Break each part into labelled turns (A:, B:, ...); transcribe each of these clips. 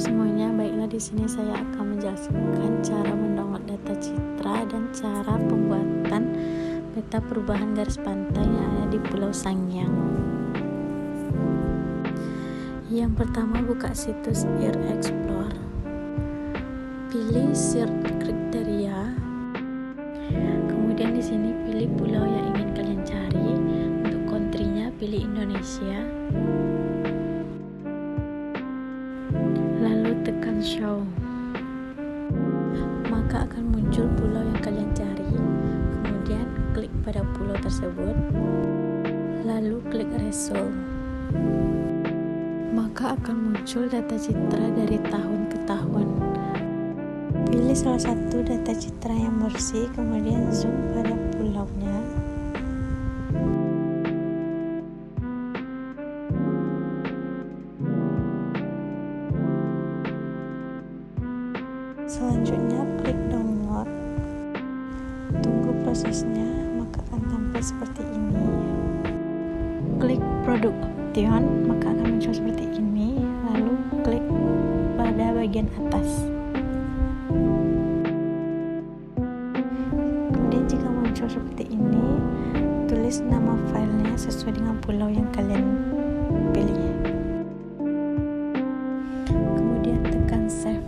A: semuanya, baiklah di sini saya akan menjelaskan cara mendownload data citra dan cara pembuatan peta perubahan garis pantai yang ada di Pulau Sangiang. Yang pertama, buka situs Air Explorer. Pilih search kriteria. Kemudian di sini pilih pulau yang ingin kalian cari. Untuk country-nya pilih Indonesia. Lalu tekan show, maka akan muncul pulau yang kalian cari. Kemudian klik pada pulau tersebut, lalu klik result, maka akan muncul data citra dari tahun ke tahun. Pilih salah satu data citra yang bersih, kemudian zoom pada pulaunya. Selanjutnya klik download, tunggu prosesnya, maka akan tampil seperti ini. Klik produk option, maka akan muncul seperti ini, lalu klik pada bagian atas. Kemudian jika muncul seperti ini, tulis nama filenya sesuai dengan pulau yang kalian pilih. Kemudian tekan save.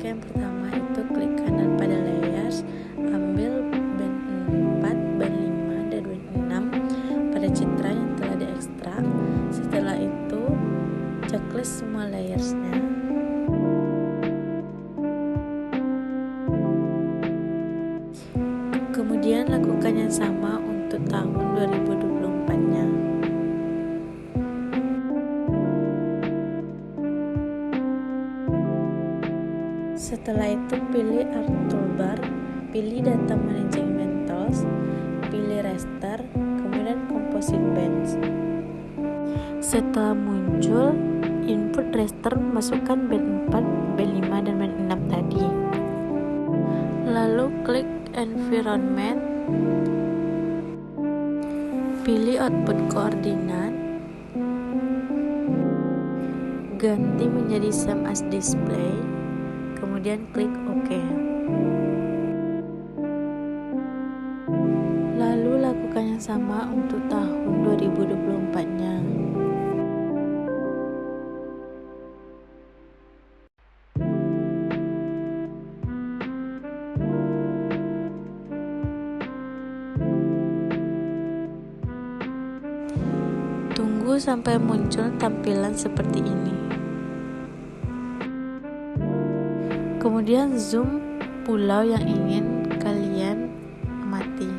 A: Yang pertama itu klik kanan pada layers, ambil band 4, band 5, dan band 6 pada citra yang telah diekstrak. Setelah itu checklist semua layersnya. Kemudian lakukan yang sama untuk tahun 2024-nya. Setelah itu pilih Art Toolbar, pilih Data Management Tools, pilih Raster, kemudian Composite Bands. Setelah muncul input raster, masukkan band 4, band 5, dan band 6 tadi. Lalu klik Environment, pilih Output Koordinat, ganti menjadi Same as Display, kemudian klik OK. Lalu lakukan yang sama untuk tahun 2024-nya. Tunggu sampai muncul tampilan seperti ini. Kemudian zoom pulau yang ingin kalian amati.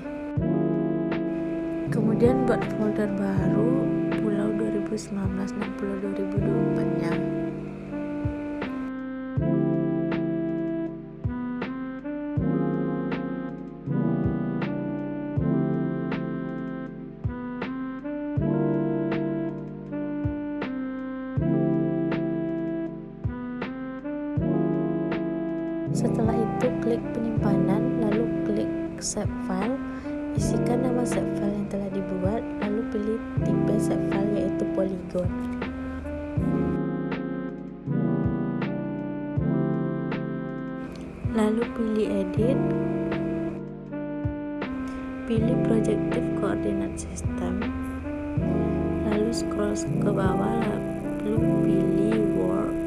A: Kemudian buat folder baru pulau 2019 dan pulau 2024-nya. Setelah itu klik penyimpanan, lalu klik save file, isikan nama save file yang telah dibuat, lalu pilih tipe save file yaitu polygon. Lalu pilih edit, pilih projective coordinate system, lalu scroll ke bawah, lalu pilih world.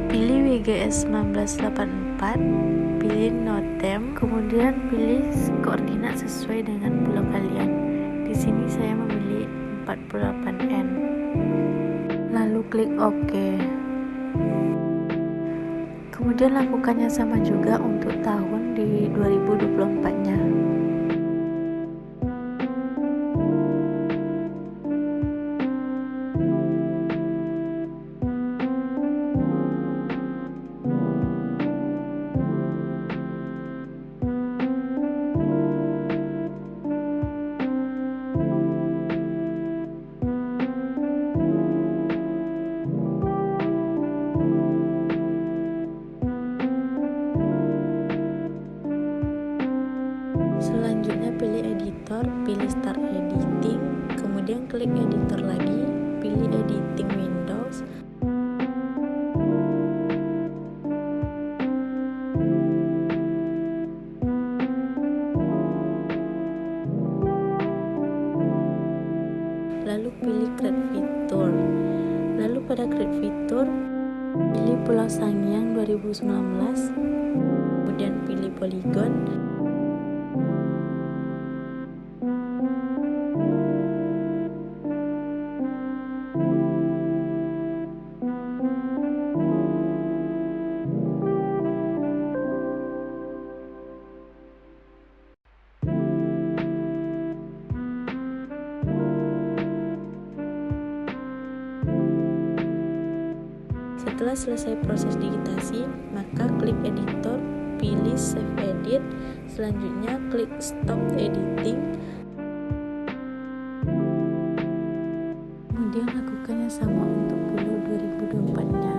A: Pilih WGS 1984, pilih NOTAM, kemudian pilih koordinat sesuai dengan pulau kalian. Di sini saya memilih 48N. Lalu klik OK. Kemudian lakukan yang sama juga untuk tahun di 2024-nya. Selanjutnya pilih editor, pilih Start Edit. Kemudian klik editor lagi, pilih editing Windows. Lalu pilih Create Fitur. Lalu pada Create Fitur, pilih Pulau Sangiang 2019. Kemudian pilih Polygon. Setelah selesai proses digitasi, maka klik editor, pilih save edit, selanjutnya klik stop editing. Kemudian lakukan yang sama untuk Pulau 2024-nya.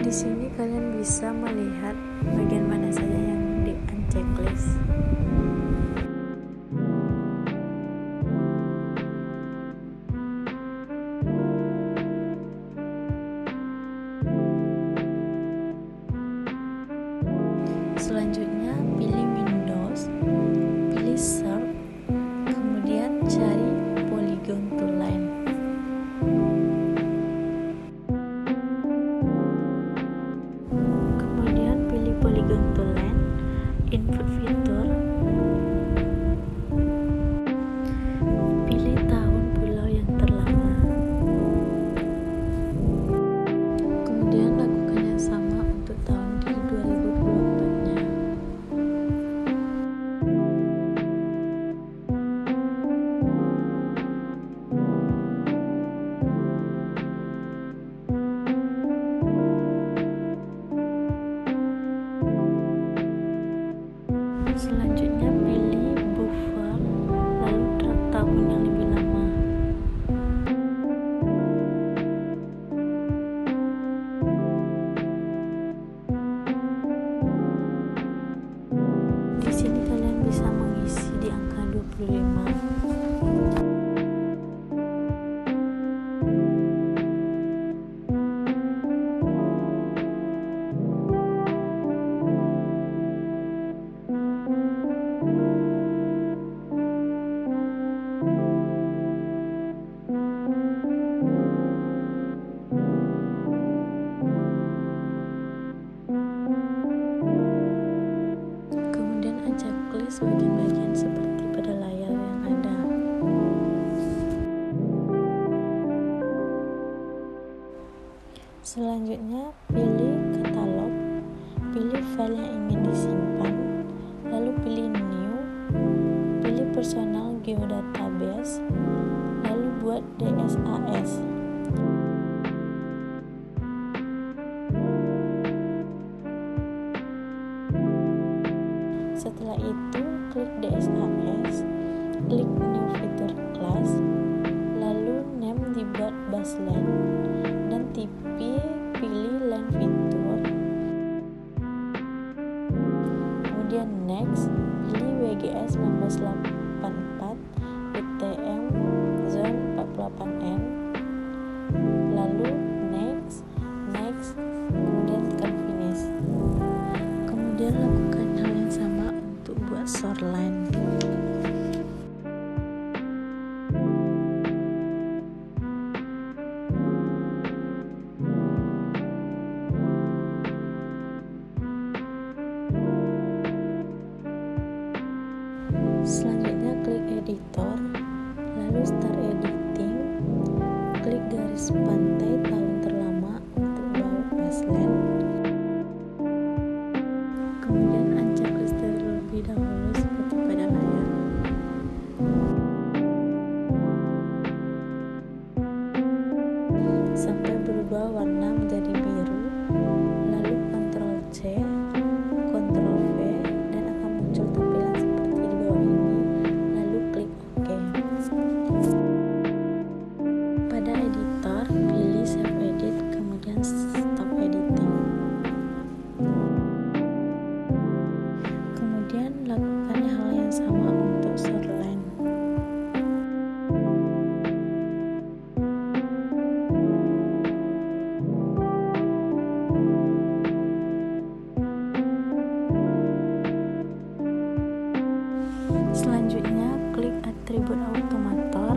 A: Di sini kalian bisa melihat bagian mana saja yang di unchecklist. Selanjutnya pilih Windows, pilih Search, kemudian cari Polygon to Line. Polygon to Line, input fitur, pilih tahun pulau yang terlama. Kemudian lakukan yang sama untuk tahun di 2024-nya. Selanjutnya pilih buffer, lalu tahun yang lebih lama. Di sini kalian bisa mengisi di angka 25. Bagian-bagian seperti pada layar yang ada. Selanjutnya pilih katalog, pilih file yang ingin disimpan, lalu pilih new, pilih personal geodatabase, lalu buat DSAS. Setelah itu, klik DSAS, klik New Feature Class, lalu name dibuat Baseline, dan pilih Line Feature. Kemudian Next, pilih WGS 1984 UTM Zone 48N, sampai berubah warna menjadi biru, lalu Ctrl C, Ctrl V, dan akan muncul tampilan seperti di bawah ini, lalu klik OK. Pada editor, pilih Save Edit, kemudian Stop Editing. Kemudian lakukan hal yang sama untuk shoreline. Selanjutnya, klik atribut automator,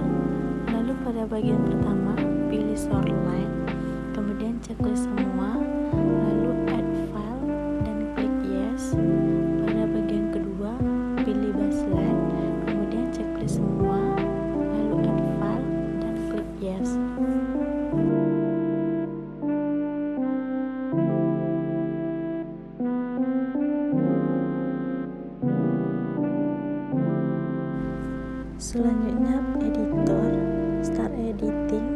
A: lalu pada bagian pertama, pilih shoreline, kemudian checklist semua, lalu add file, dan klik yes. Pada bagian kedua, pilih baseline, kemudian checklist semua, lalu add file, dan klik yes. Selanjutnya, editor, start editing.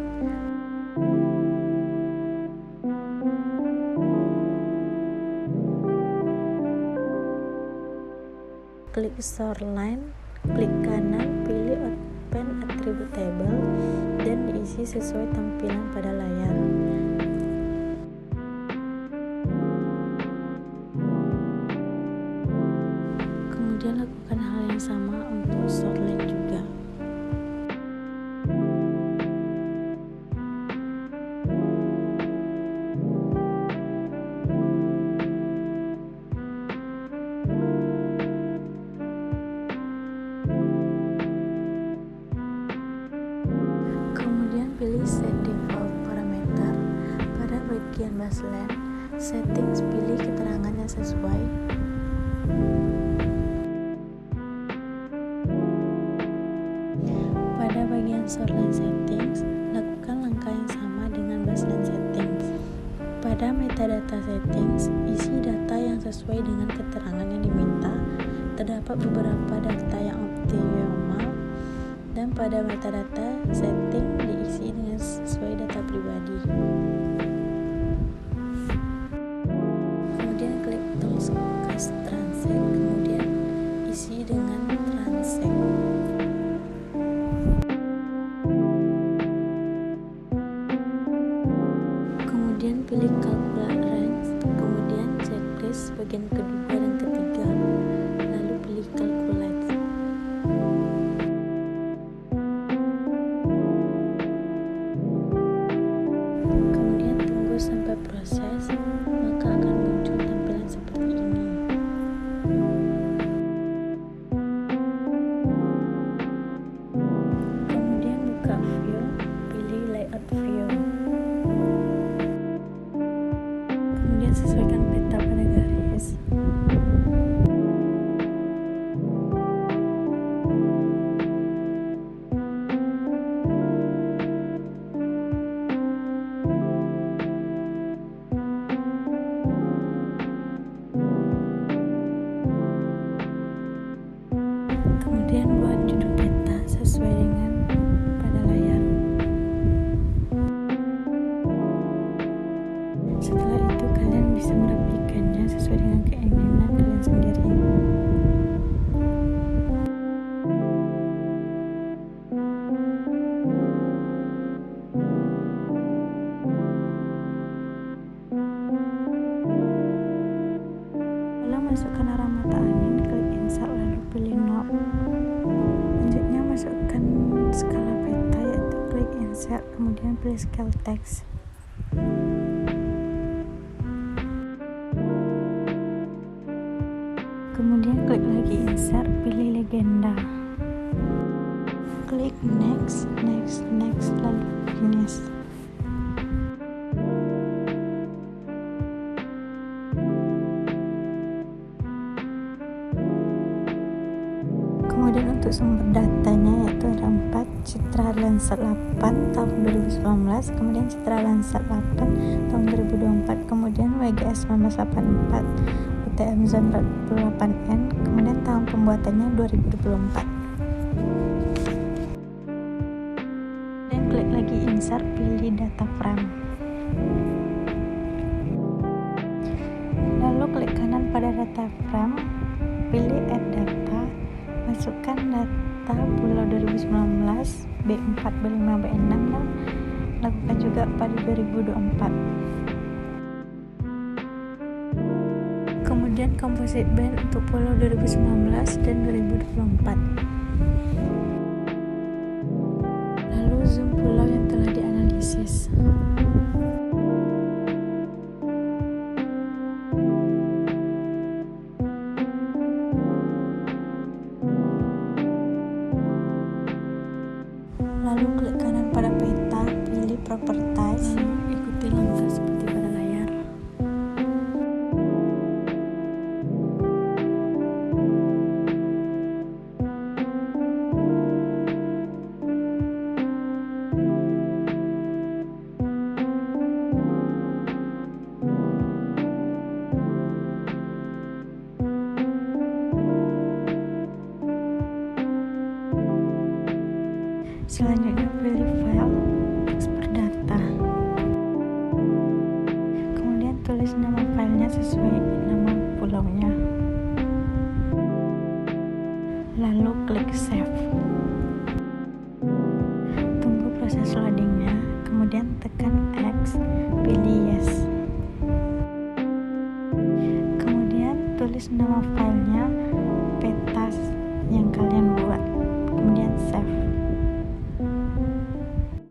A: Klik shoreline, klik kanan, pilih open attribute table, dan diisi sesuai tampilan pada layar. Kemudian lakukan hal yang sama untuk shoreline juga. Kemudian pilih set default parameter. Pada bagian baseline, settings, pilih keterangan yang sesuai. Pada bagian shoreline settings, lakukan langkah yang sama dengan baseline settings. Pada metadata settings, isi data yang sesuai dengan keterangan yang diminta. Terdapat beberapa data yang optimal, dan pada metadata setting diisi dengan sesuai data pribadi. Kemudian klik tools cast transact, kemudian isi dengan transact. Kemudian pilih calculate range, kemudian checklist bagian kedua dan ketiga, lalu pilih calculate. Kemudian tunggu sampai proses, maka akan muncul tampilan seperti ini. Kemudian buka view, pilih layout view. Kemudian sesuaikan peta pada garis. Kemudian buat judul peta sesuai dengan pada layar. Setelah itu kalian bisa merapikannya sesuai dengan keinginan kalian sendiri. Setelah masukkan arah mata angin, klik insert lalu pilih knob. Selanjutnya masukkan skala peta, yaitu klik insert kemudian pilih scale text. Kemudian klik lagi insert, pilih legenda. Klik next, lalu finish. Kemudian untuk sumber datanya yaitu ada 4, Citra Landsat 8 tahun 2019, kemudian Citra Landsat 8 tahun 2024, kemudian WGS 1984, UTM Zone 48N, kemudian tahun pembuatannya 2024. Dan klik lagi insert. insert, pilih data frame. Lalu klik kanan pada data frame, pilih add data, masukkan data pulau 2019, B4, B5, B6, dan lakukan juga pada 2024. Kemudian composite band untuk pulau 2019 dan 2024. Lalu zoom pulau yang telah dianalisis. Lalu klik kanan pada peta, pilih properties, ikuti langkah seperti pada layar. Selanjutnya pilih file, export data. Kemudian tulis nama filenya sesuai nama pulaunya. Lalu klik save. Tunggu proses loadingnya, kemudian tekan X, pilih yes. Kemudian tulis nama filenya,